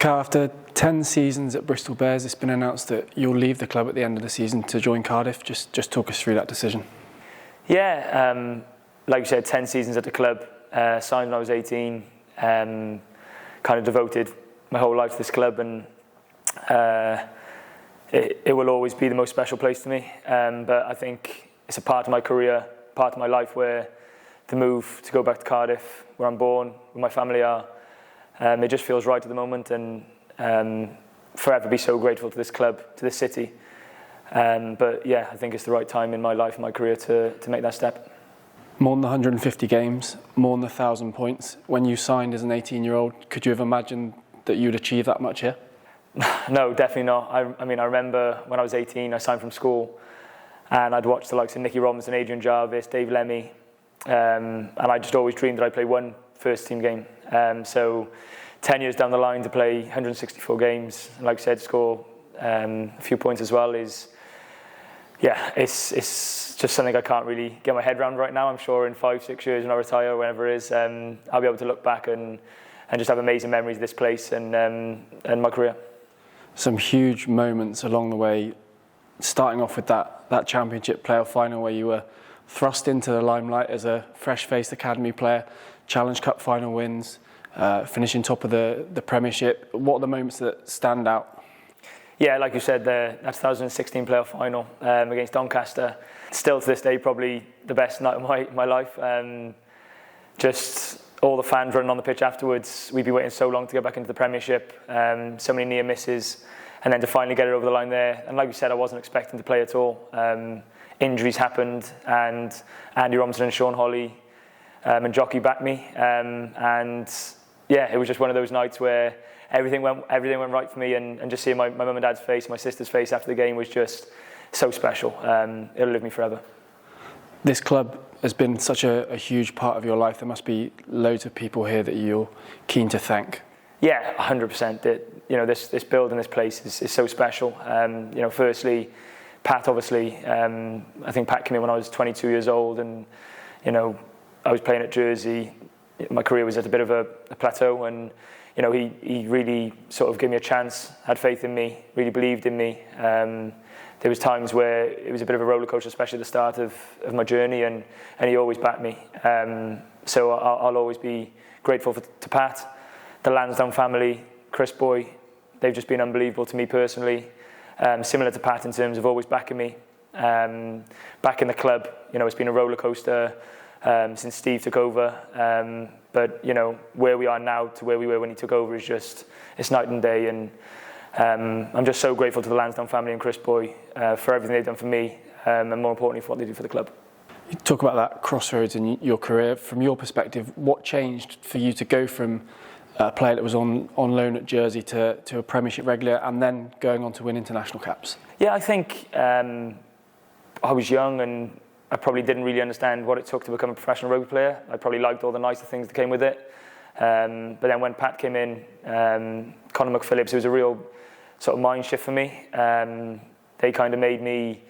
Cal, after 10 seasons at Bristol Bears, it's been announced that you'll leave the club at the end of the season to join Cardiff. Just talk us through that decision. Yeah, like you said, 10 seasons at the club. Signed when I was 18. Kind of devoted my whole life to this club, and it will always be the most special place to me. But I think it's a part of my career, part of my life where the move to go back to Cardiff, where I'm born, where my family are, it just feels right at the moment, and forever be so grateful to this club, to this city. But yeah, I think it's the right time in my life, my career, to make that step. More than 150 games, more than 1,000 points. When you signed as an 18-year-old, could you have imagined that you'd achieve that much here? No, definitely not. I mean, I remember when I was 18, I signed from school, and I'd watched the likes of Nicky Robinson, Adrian Jarvis, Dave Lemmy, and I just always dreamed that I'd play one first-team game. So 10 years down the line to play 164 games, and like I said, score a few points as well is, yeah, it's just something I can't really get my head around right now. I'm sure in 5-6 years when I retire, whenever it is, I'll be able to look back and just have amazing memories of this place and my career. Some huge moments along the way, starting off with that championship playoff final where you were thrust into the limelight as a fresh-faced academy player, Challenge Cup final wins, finishing top of the Premiership. What are the moments that stand out? Yeah, like you said, that 2016 playoff final against Doncaster, still to this day probably the best night of my life. Just all the fans running on the pitch afterwards. We'd been waiting so long to get back into the Premiership, so many near misses, and then to finally get it over the line there. And like you said, I wasn't expecting to play at all. Injuries happened, and Andy Robinson and Sean Holly and Jockey backed me. And yeah, it was just one of those nights where everything went right for me, and just seeing my mum and dad's face, my sister's face after the game was just so special. It'll live me forever. This club has been such a huge part of your life. There must be loads of people here that you're keen to thank. Yeah, 100%. This building, this place is so special. Firstly, Pat, obviously. I think Pat came in when I was 22 years old, and I was playing at Jersey. My career was at a bit of a plateau, and he really sort of gave me a chance, had faith in me, really believed in me. There was times where it was a bit of a roller coaster, especially at the start of my journey, and he always backed me. So I'll always be grateful to Pat, the Lansdowne family, Chris Boy. They've just been unbelievable to me personally. Similar to Pat in terms of always backing me. Back in the club, it's been a roller coaster since Steve took over. But where we are now to where we were when he took over is it's night and day. And I'm just so grateful to the Lansdowne family and Chris Boy for everything they've done for me, and more importantly for what they do for the club. You talk about that crossroads in your career. From your perspective, what changed for you to go from a player that was on loan at Jersey to a Premiership regular, and then going on to win international caps? Yeah, I think I was young, and I probably didn't really understand what it took to become a professional rugby player. I probably liked all the nicer things that came with it. But then when Pat came in, Conor McPhillips, it was a real sort of mind shift for me. They kind of made me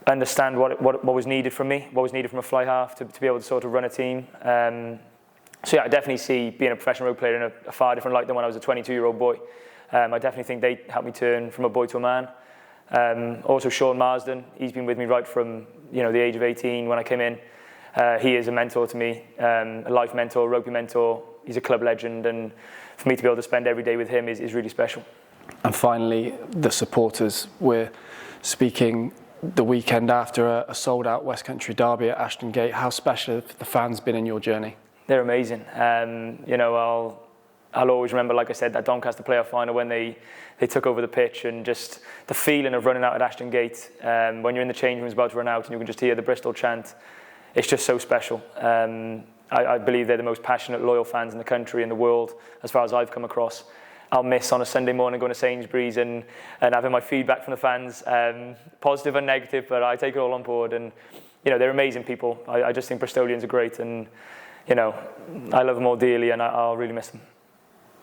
understand what was needed from me, what was needed from a fly half to be able to sort of run a team. So yeah, I definitely see being a professional rugby player in a far different light than when I was a 22-year-old boy. I definitely think they helped me turn from a boy to a man. Also Sean Marsden, he's been with me right from the age of 18 when I came in. He is a mentor to me, a life mentor, rugby mentor. He's a club legend, and for me to be able to spend every day with him is really special. And finally, the supporters. We're speaking the weekend after a sold-out West Country derby at Ashton Gate. How special have the fans been in your journey? They're amazing. I'll always remember, like I said, that Doncaster playoff final when they took over the pitch, and just the feeling of running out at Ashton Gate when you're in the change rooms about to run out and you can just hear the Bristol chant. It's just so special. I believe they're the most passionate, loyal fans in the country and the world, as far as I've come across. I'll miss on a Sunday morning going to Sainsbury's and having my feedback from the fans, positive and negative, but I take it all on board. And they're amazing people. I just think Bristolians are great, and I love them all dearly, and I'll really miss them.